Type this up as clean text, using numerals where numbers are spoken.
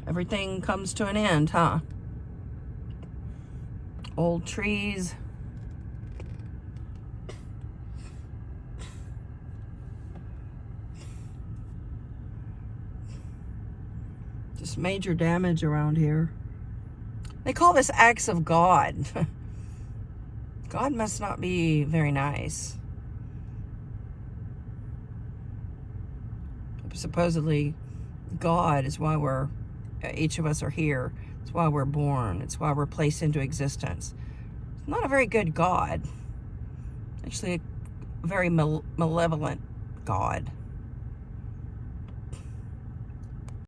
Everything comes to an end, huh? Old trees. Just major damage around here. They call this acts of God. God must not be very nice. Supposedly, God is why each of us are here. It's why we're born. It's why we're placed into existence. It's not a very good God. Actually, a very malevolent God.